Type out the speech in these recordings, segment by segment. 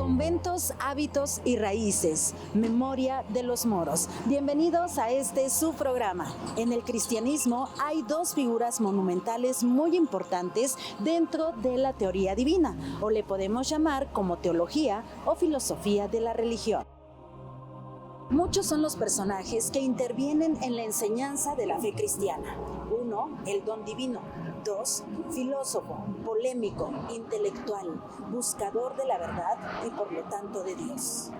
Conventos, hábitos y raíces, memoria de los moros. Bienvenidos a su programa. En el cristianismo hay dos figuras monumentales muy importantes dentro de la teoría divina, o le podemos llamar como teología o filosofía de la religión. Muchos son los personajes que intervienen en la enseñanza de la fe cristiana. 1. El don divino. 2. Filósofo, polémico, intelectual, buscador de la verdad y por lo tanto de Dios.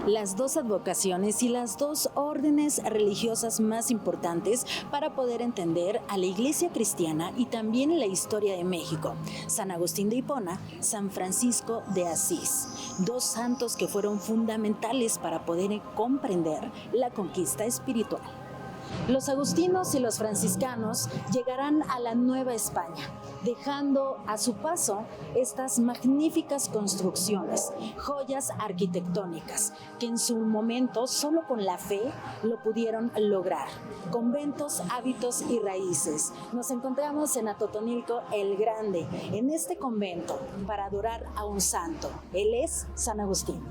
Las dos advocaciones y las dos órdenes religiosas más importantes para poder entender a la Iglesia cristiana y también la historia de México. San Agustín de Hipona, San Francisco de Asís. Dos santos que fueron fundamentales para poder comprender la conquista espiritual. Los agustinos y los franciscanos llegarán a la Nueva España, dejando a su paso estas magníficas construcciones, joyas arquitectónicas, que en su momento solo con la fe lo pudieron lograr. Conventos, hábitos y raíces. Nos encontramos en Atotonilco el Grande, en este convento, para adorar a un santo. Él es San Agustín.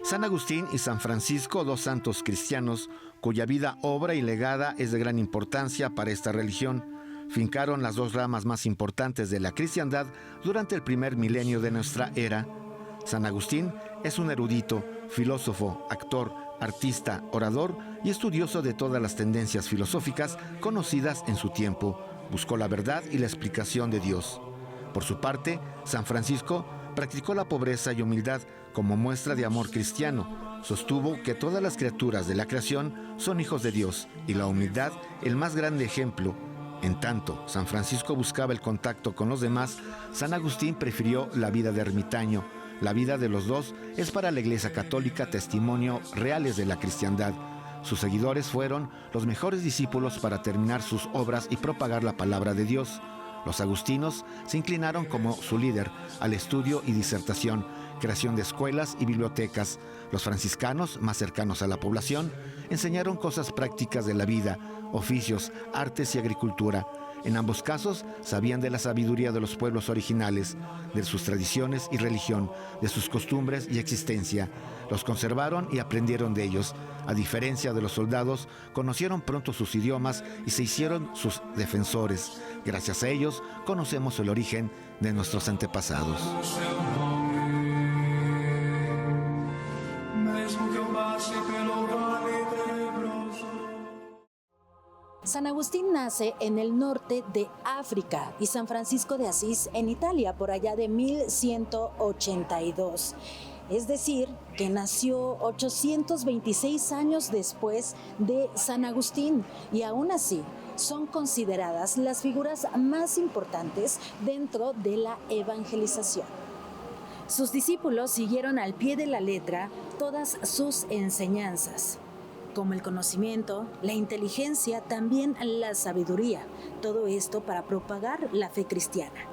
San Agustín y San Francisco, dos santos cristianos cuya vida, obra y legada es de gran importancia para esta religión, fincaron las dos ramas más importantes de la cristiandad durante el primer milenio de nuestra era. San Agustín es un erudito, filósofo, actor, artista, orador y estudioso de todas las tendencias filosóficas conocidas en su tiempo. Buscó la verdad y la explicación de Dios. Por su parte, San Francisco practicó la pobreza y humildad como muestra de amor cristiano. Sostuvo que todas las criaturas de la creación son hijos de Dios y la humildad el más grande ejemplo. En tanto, San Francisco buscaba el contacto con los demás, San Agustín prefirió la vida de ermitaño. La vida de los dos es para la Iglesia Católica testimonio reales de la cristiandad. Sus seguidores fueron los mejores discípulos para terminar sus obras y propagar la palabra de Dios. Los agustinos se inclinaron como su líder al estudio y disertación, creación de escuelas y bibliotecas. Los franciscanos, más cercanos a la población, enseñaron cosas prácticas de la vida, oficios, artes y agricultura. En ambos casos, sabían de la sabiduría de los pueblos originales, de sus tradiciones y religión, de sus costumbres y existencia. Los conservaron y aprendieron de ellos. A diferencia de los soldados, conocieron pronto sus idiomas y se hicieron sus defensores. Gracias a ellos, conocemos el origen de nuestros antepasados. San Agustín nace en el norte de África y San Francisco de Asís en Italia por allá de 1182. Es decir, que nació 826 años después de San Agustín y aún así son consideradas las figuras más importantes dentro de la evangelización. Sus discípulos siguieron al pie de la letra todas sus enseñanzas, como el conocimiento, la inteligencia, también la sabiduría. Todo esto para propagar la fe cristiana.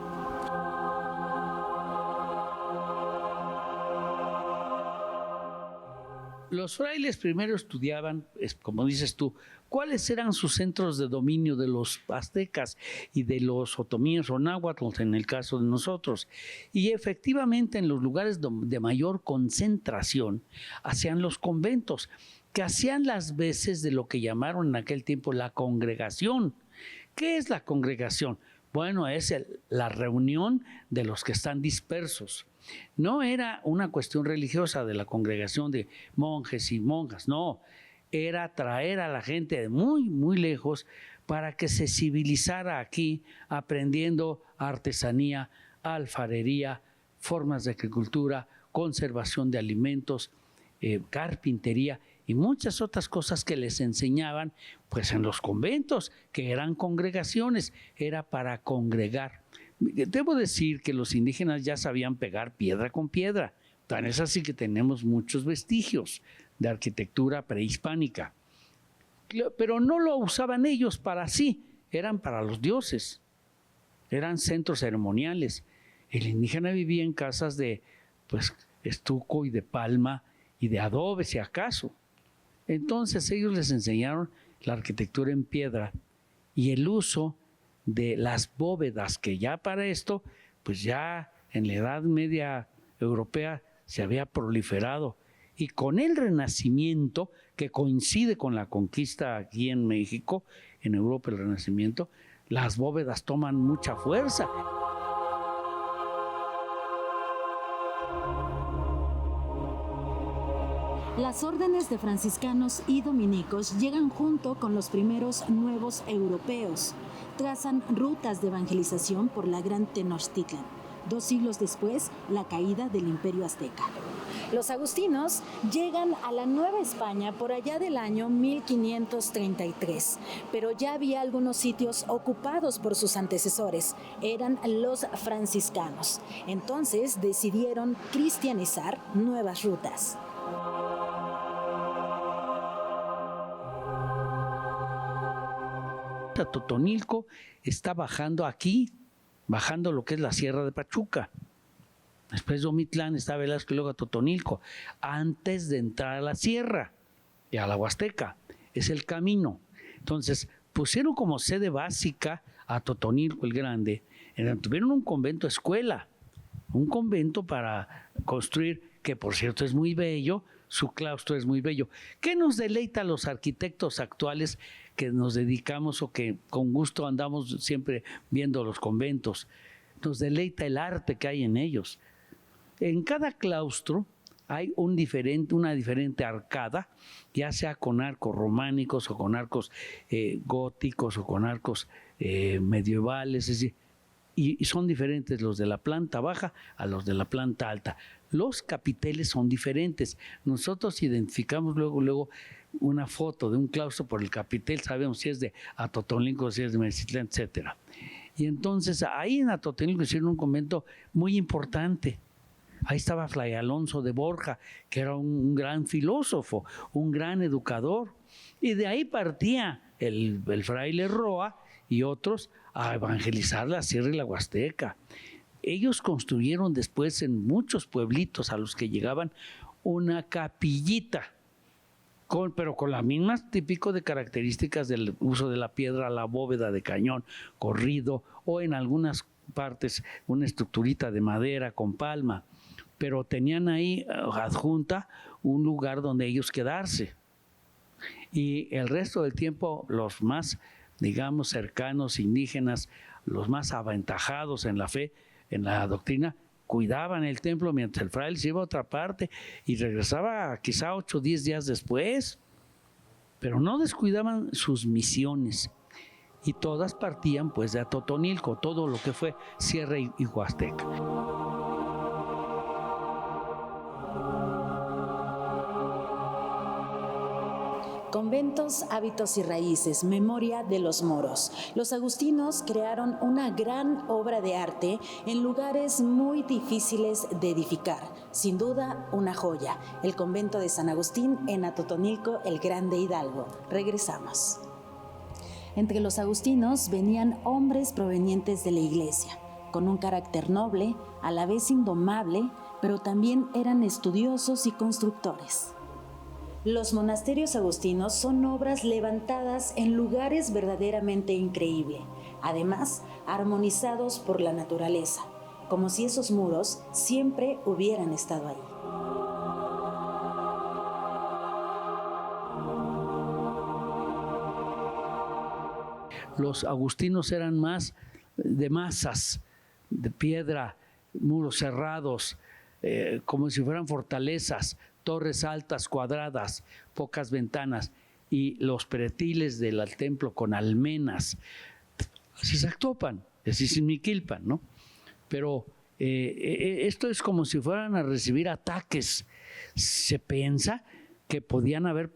Los frailes primero estudiaban, como dices tú, cuáles eran sus centros de dominio de los aztecas y de los otomíes o náhuatl en el caso de nosotros. Y efectivamente en los lugares de mayor concentración hacían los conventos, que hacían las veces de lo que llamaron en aquel tiempo la congregación. ¿Qué es la congregación? Bueno, es la reunión de los que están dispersos. No era una cuestión religiosa de la congregación de monjes y monjas, no. Era traer a la gente de muy, muy lejos para que se civilizara aquí aprendiendo artesanía, alfarería, formas de agricultura, conservación de alimentos, carpintería y muchas otras cosas que les enseñaban pues en los conventos, que eran congregaciones, era para congregar. Debo decir que los indígenas ya sabían pegar piedra con piedra, tan es así que tenemos muchos vestigios de arquitectura prehispánica, pero no lo usaban ellos para sí, eran para los dioses, eran centros ceremoniales. El indígena vivía en casas de pues estuco y de palma y de adobe, si acaso. Entonces ellos les enseñaron la arquitectura en piedra y el uso de las bóvedas, que ya para esto, pues ya en la Edad Media europea se había proliferado. Y con el Renacimiento, que coincide con la conquista aquí en México, en Europa el Renacimiento, las bóvedas toman mucha fuerza. Las órdenes de franciscanos y dominicos llegan junto con los primeros nuevos europeos. Trazan rutas de evangelización por la Gran Tenochtitlan. 2 siglos después, la caída del Imperio Azteca. Los agustinos llegan a la Nueva España por allá del año 1533, pero ya había algunos sitios ocupados por sus antecesores, eran los franciscanos. Entonces decidieron cristianizar nuevas rutas. Totonilco está bajando aquí, bajando lo que es la Sierra de Pachuca. Después de Omitlán está Velasco y luego a Totonilco, antes de entrar a la sierra y a la Huasteca. Es el camino. Entonces, pusieron como sede básica a Totonilco el Grande, en donde tuvieron un convento escuela, un convento para construir, que por cierto es muy bello, su claustro es muy bello. ¿Qué nos deleita a los arquitectos actuales que nos dedicamos o que con gusto andamos siempre viendo los conventos? Nos deleita el arte que hay en ellos. En cada claustro hay una diferente arcada, ya sea con arcos románicos o con arcos góticos o con arcos medievales, es decir, y son diferentes los de la planta baja a los de la planta alta. Los capiteles son diferentes. Nosotros identificamos luego una foto de un claustro por el capitel, sabemos si es de Atotonilco, si es de Mexitlán, etcétera. Y entonces ahí en Atotonilco hicieron un convento muy importante. Ahí estaba Fray Alonso de Borja, que era un gran filósofo, un gran educador. Y de ahí partía el fraile Roa y otros a evangelizar la Sierra y la Huasteca. Ellos construyeron después en muchos pueblitos a los que llegaban una capillita, pero con las mismas típico de características del uso de la piedra, la bóveda de cañón, corrido, o en algunas partes una estructurita de madera con palma, pero tenían ahí adjunta un lugar donde ellos quedarse. Y el resto del tiempo los más, digamos, cercanos, indígenas, los más aventajados en la fe, en la doctrina, cuidaban el templo mientras el fraile se iba a otra parte y regresaba quizá 8 o 10 días después, pero no descuidaban sus misiones y todas partían pues de Atotonilco, todo lo que fue Sierra y Huasteca. Conventos, hábitos y raíces, memoria de los moros. Los agustinos crearon una gran obra de arte en lugares muy difíciles de edificar. Sin duda, una joya. El convento de San Agustín en Atotonilco, el Grande Hidalgo. Regresamos. Entre los agustinos venían hombres provenientes de la iglesia, con un carácter noble, a la vez indomable, pero también eran estudiosos y constructores. Los monasterios agustinos son obras levantadas en lugares verdaderamente increíbles, además armonizados por la naturaleza, como si esos muros siempre hubieran estado ahí. Los agustinos eran más de masas, de piedra, muros cerrados, como si fueran fortalezas, torres altas, cuadradas, pocas ventanas, y los pretiles del templo con almenas. Así se Zactopan, así se Miquilpan, ¿no? Pero esto es como si fueran a recibir ataques. Se piensa que podían haber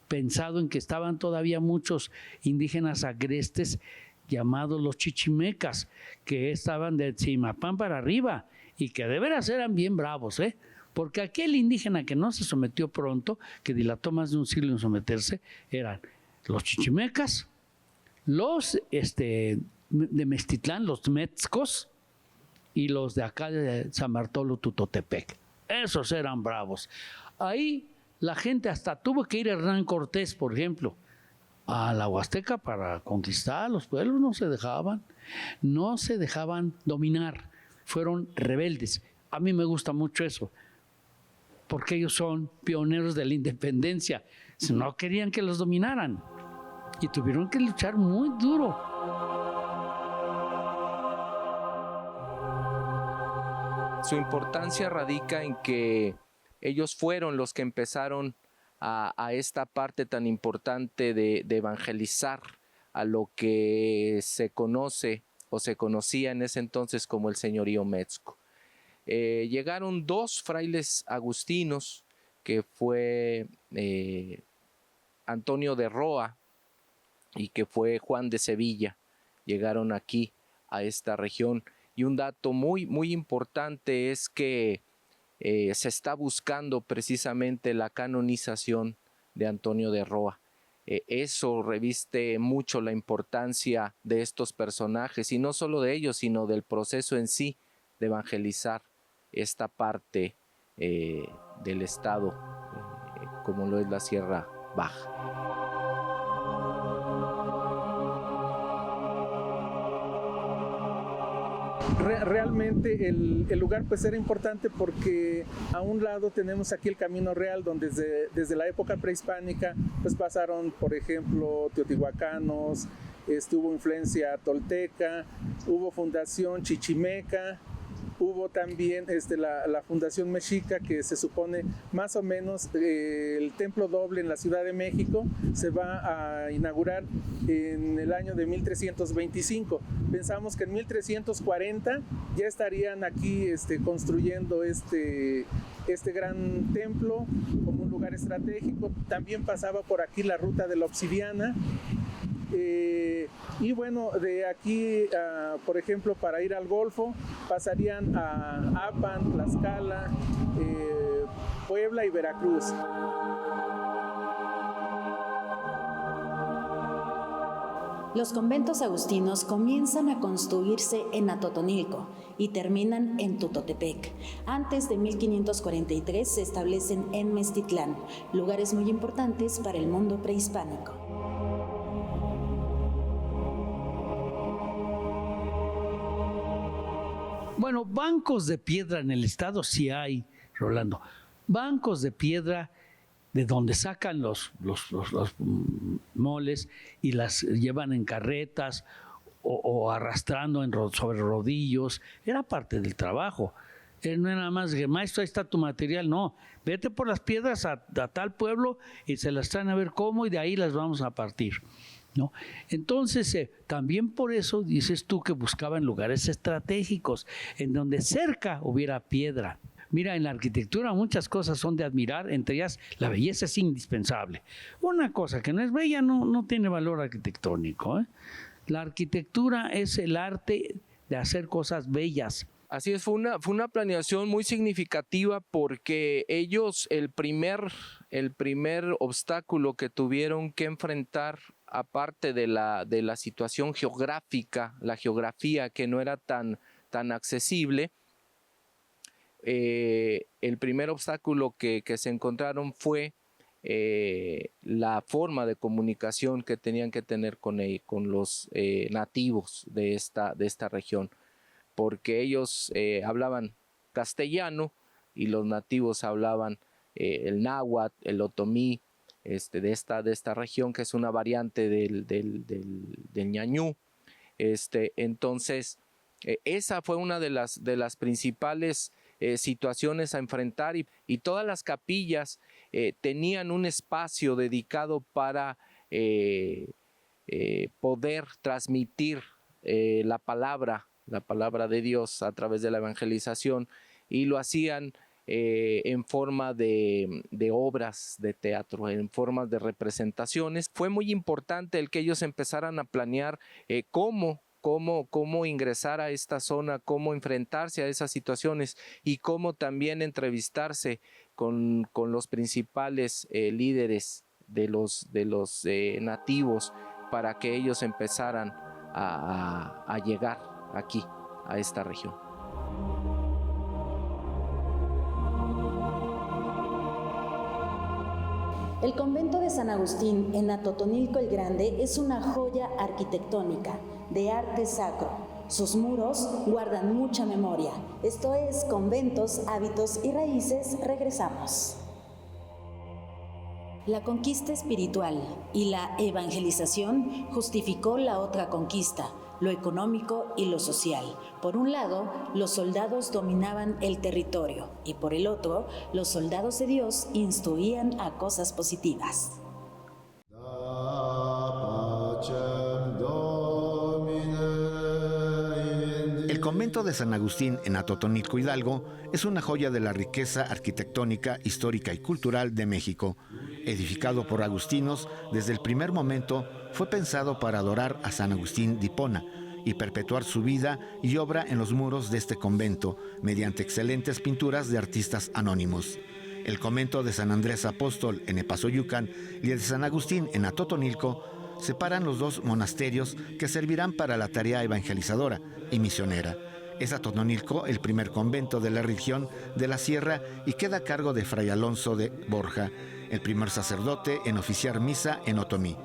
pensado en que estaban todavía muchos indígenas agrestes llamados los chichimecas, que estaban de Tzimapán para arriba y que de veras eran bien bravos, porque aquel indígena que no se sometió pronto, que dilató más de un siglo en someterse, eran los chichimecas, los de Mestitlán, los metzcos, y los de acá de San Bartolo Tutotepec. Esos eran bravos. Ahí la gente hasta tuvo que ir a Hernán Cortés, por ejemplo, a la Huasteca para conquistar. Los pueblos no se dejaban dominar, fueron rebeldes. A mí me gusta mucho eso, porque ellos son pioneros de la independencia. No querían que los dominaran y tuvieron que luchar muy duro. Su importancia radica en que ellos fueron los que empezaron a esta parte tan importante de evangelizar a lo que se conoce o se conocía en ese entonces como el señorío Metzco. Llegaron 2 frailes agustinos, que fue Antonio de Roa y que fue Juan de Sevilla. Llegaron aquí a esta región, y un dato muy, muy importante es que se está buscando precisamente la canonización de Antonio de Roa. Eso reviste mucho la importancia de estos personajes, y no solo de ellos, sino del proceso en sí de evangelizar esta parte del estado, como lo es la Sierra Baja. Realmente el lugar pues era importante porque a un lado tenemos aquí el Camino Real, donde desde la época prehispánica pues pasaron, por ejemplo, teotihuacanos, hubo influencia tolteca, hubo fundación chichimeca, hubo también la fundación mexica, que se supone más o menos el templo doble en la Ciudad de México se va a inaugurar en el año de 1325. Pensamos que en 1340 ya estarían aquí construyendo este gran templo como un lugar estratégico. También pasaba por aquí la ruta de la obsidiana. Y bueno, de aquí, por ejemplo, para ir al Golfo, pasarían a Apan, Tlaxcala, Puebla y Veracruz. Los conventos agustinos comienzan a construirse en Atotonilco y terminan en Tutotepec. Antes de 1543 se establecen en Meztitlán, lugares muy importantes para el mundo prehispánico. Bueno, bancos de piedra en el estado sí hay, Rolando. Bancos de piedra de donde sacan los moles y las llevan en carretas o arrastrando sobre rodillos. Era parte del trabajo. No era nada más que, maestro, ahí está tu material. No, vete por las piedras a tal pueblo y se las traen a ver cómo, y de ahí las vamos a partir, ¿no? Entonces, también por eso dices tú que buscaban lugares estratégicos en donde cerca hubiera piedra. Mira, en la arquitectura muchas cosas son de admirar, entre ellas la belleza es indispensable. Una cosa que no es bella no tiene valor arquitectónico, ¿eh? La arquitectura es el arte de hacer cosas bellas. Así es, fue una planeación muy significativa, porque ellos el primer obstáculo que tuvieron que enfrentar, aparte de la situación geográfica, la geografía que no era tan accesible, el primer obstáculo que se encontraron fue la forma de comunicación que tenían que tener con los nativos de esta región, porque ellos hablaban castellano y los nativos hablaban el náhuatl, el otomí, de esta región, que es una variante del ñañú. Entonces, esa fue una de las principales situaciones a enfrentar, y todas las capillas tenían un espacio dedicado para poder transmitir la palabra de Dios a través de la evangelización, y lo hacían en forma de obras de teatro, en formas de representaciones. Fue muy importante el que ellos empezaran a planear cómo ingresar a esta zona, cómo enfrentarse a esas situaciones, y cómo también entrevistarse con los principales líderes de los nativos, para que ellos empezaran a llegar aquí, a esta región. El convento de San Agustín en Atotonilco el Grande es una joya arquitectónica de arte sacro. Sus muros guardan mucha memoria. Esto es Conventos, Hábitos y Raíces. Regresamos. La conquista espiritual y la evangelización justificó la otra conquista, lo económico y lo social. Por un lado, los soldados dominaban el territorio y por el otro, los soldados de Dios instruían a cosas positivas. El convento de San Agustín en Atotonilco, Hidalgo, es una joya de la riqueza arquitectónica, histórica y cultural de México. Edificado por agustinos, desde el primer momento fue pensado para adorar a San Agustín de Hipona y perpetuar su vida y obra en los muros de este convento, mediante excelentes pinturas de artistas anónimos. El convento de San Andrés Apóstol en Epazoyucan y el de San Agustín en Atotonilco separan los dos monasterios que servirán para la tarea evangelizadora y misionera. Es Atotonilco el primer convento de la región de la Sierra y queda a cargo de Fray Alonso de Borja, el primer sacerdote en oficiar misa en otomí.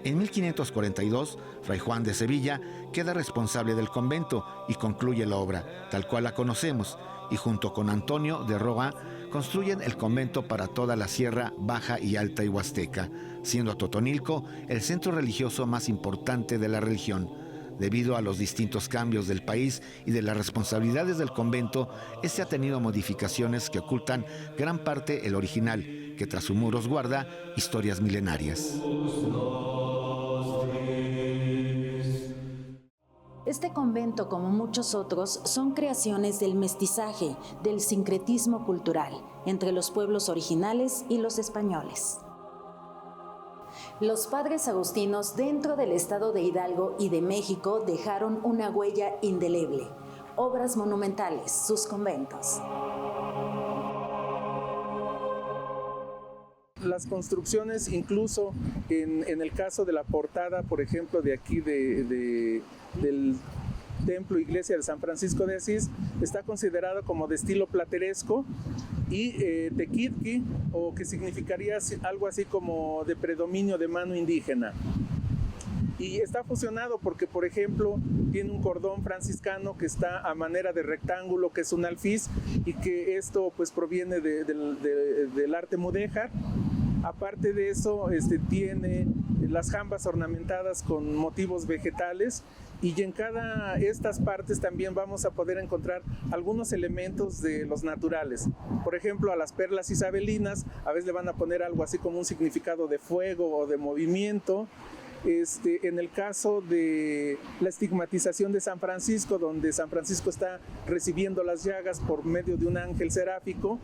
En 1542, Fray Juan de Sevilla queda responsable del convento y concluye la obra, tal cual la conocemos, y junto con Antonio de Roa construyen el convento para toda la Sierra Baja y Alta y Huasteca, siendo Atotonilco el centro religioso más importante de la religión. Debido a los distintos cambios del país y de las responsabilidades del convento, este ha tenido modificaciones que ocultan gran parte el original, que tras sus muros guarda historias milenarias. Este convento, como muchos otros, son creaciones del mestizaje, del sincretismo cultural entre los pueblos originales y los españoles. Los padres agustinos dentro del estado de Hidalgo y de México dejaron una huella indeleble, obras monumentales, sus conventos. Las construcciones, incluso en el caso de la portada, por ejemplo, de aquí del templo iglesia de San Francisco de Asís, está considerado como de estilo plateresco, y tequitqui, o que significaría algo así como de predominio de mano indígena. Y está fusionado porque, por ejemplo, tiene un cordón franciscano que está a manera de rectángulo, que es un alfiz, y que esto pues proviene del arte mudéjar. Aparte de eso, tiene las jambas ornamentadas con motivos vegetales, y en cada estas partes también vamos a poder encontrar algunos elementos de los naturales. Por ejemplo, a las perlas isabelinas a veces le van a poner algo así como un significado de fuego o de movimiento. En el caso de la estigmatización de San Francisco, donde San Francisco está recibiendo las llagas por medio de un ángel seráfico,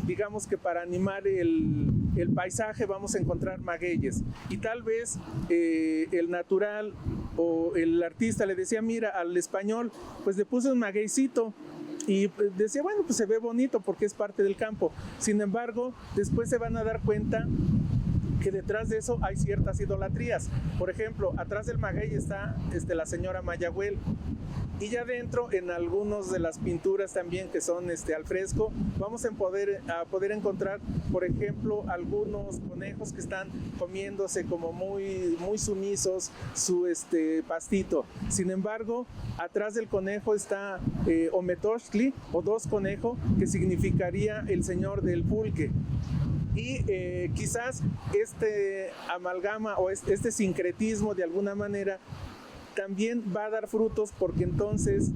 digamos que para animar el paisaje vamos a encontrar magueyes, y tal vez el natural o el artista le decía, mira, al español pues le puse un magueycito, y decía, bueno, pues se ve bonito porque es parte del campo. Sin embargo, después se van a dar cuenta que detrás de eso hay ciertas idolatrías. Por ejemplo, atrás del maguey está la señora Mayagüel, y ya dentro, en algunas de las pinturas también que son al fresco, vamos a poder encontrar, por ejemplo, algunos conejos que están comiéndose como muy, muy sumisos su pastito. Sin embargo, atrás del conejo está Ometochtli, o dos conejos, que significaría el señor del pulque. Y quizás este amalgama o este sincretismo de alguna manera también va a dar frutos, porque entonces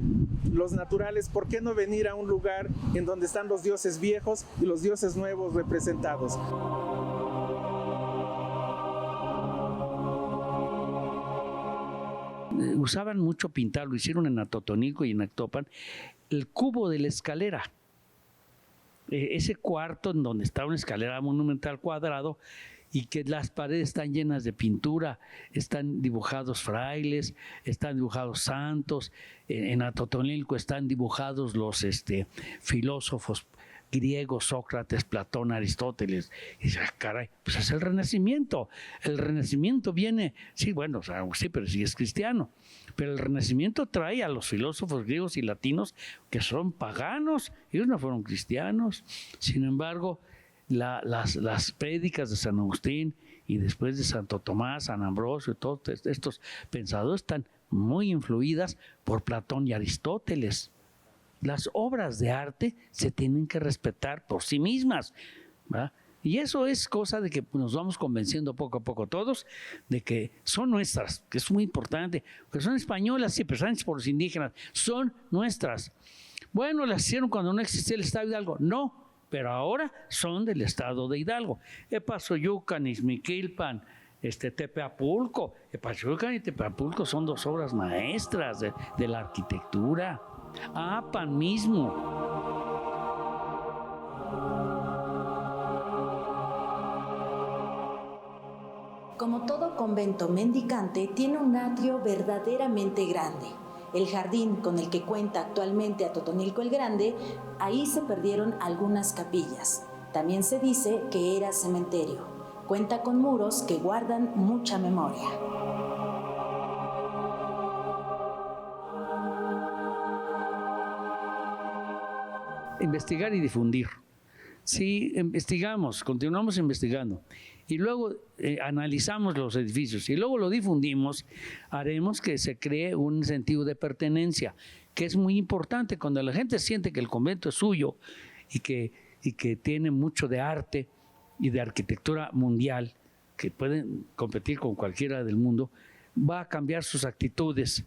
los naturales, ¿por qué no venir a un lugar en donde están los dioses viejos y los dioses nuevos representados? Usaban mucho pintar, lo hicieron en Atotonilco y en Actopan, el cubo de la escalera. Ese cuarto en donde está una escalera monumental cuadrado, y que las paredes están llenas de pintura, están dibujados frailes, están dibujados santos, en Atotonilco están dibujados los filósofos griegos, Sócrates, Platón, Aristóteles. Y dice, caray, pues es el Renacimiento. El Renacimiento viene, sí, bueno, o sea, sí, pero sí es cristiano. Pero el Renacimiento trae a los filósofos griegos y latinos que son paganos, ellos no fueron cristianos. Sin embargo, las prédicas de San Agustín y después de Santo Tomás, San Ambrosio y todos estos pensadores están muy influidas por Platón y Aristóteles. Las obras de arte se tienen que respetar por sí mismas, ¿verdad? Y eso es cosa de que nos vamos convenciendo poco a poco todos de que son nuestras, que es muy importante, que son españolas, sí, pero son por los indígenas, son nuestras. Bueno, las hicieron cuando no existía el Estado de Hidalgo, no, pero ahora son del Estado de Hidalgo. Epazoyucan, Ixmiquilpan, Tepeapulco. Epazoyucan y Tepeapulco son dos obras maestras de la arquitectura. Apan mismo. Como todo convento mendicante, tiene un atrio verdaderamente grande. El jardín con el que cuenta actualmente Atotonilco el Grande, ahí se perdieron algunas capillas. También se dice que era cementerio. Cuenta con muros que guardan mucha memoria. Investigar y difundir. Si investigamos, continuamos investigando y luego analizamos los edificios y luego lo difundimos, haremos que se cree un sentido de pertenencia, que es muy importante cuando la gente siente que el convento es suyo y que tiene mucho de arte y de arquitectura mundial, que pueden competir con cualquiera del mundo, va a cambiar sus actitudes.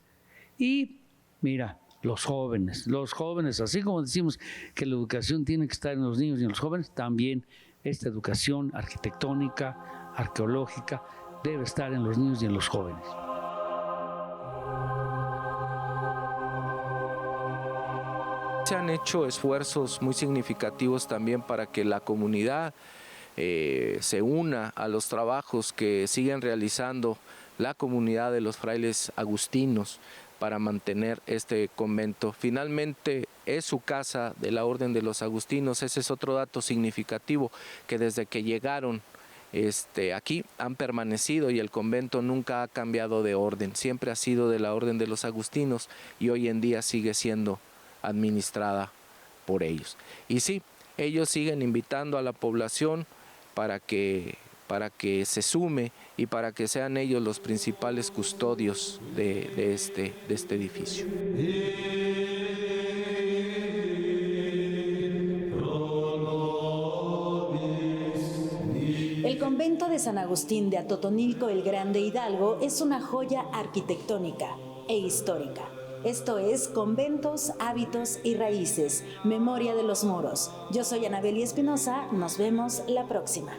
Y mira, los jóvenes, así como decimos que la educación tiene que estar en los niños y en los jóvenes, también esta educación arquitectónica, arqueológica, debe estar en los niños y en los jóvenes. Se han hecho esfuerzos muy significativos también para que la comunidad se una a los trabajos que siguen realizando la comunidad de los frailes agustinos para mantener este convento. Finalmente es su casa de la Orden de los Agustinos. Ese es otro dato significativo, que desde que llegaron aquí han permanecido y el convento nunca ha cambiado de orden, siempre ha sido de la Orden de los Agustinos y hoy en día sigue siendo administrada por ellos. Y sí, ellos siguen invitando a la población para que se sume y para que sean ellos los principales custodios de este edificio. El convento de San Agustín de Atotonilco el Grande Hidalgo es una joya arquitectónica e histórica. Esto es Conventos, Hábitos y Raíces, Memoria de los Moros. Yo soy Anabeli Espinosa, nos vemos la próxima.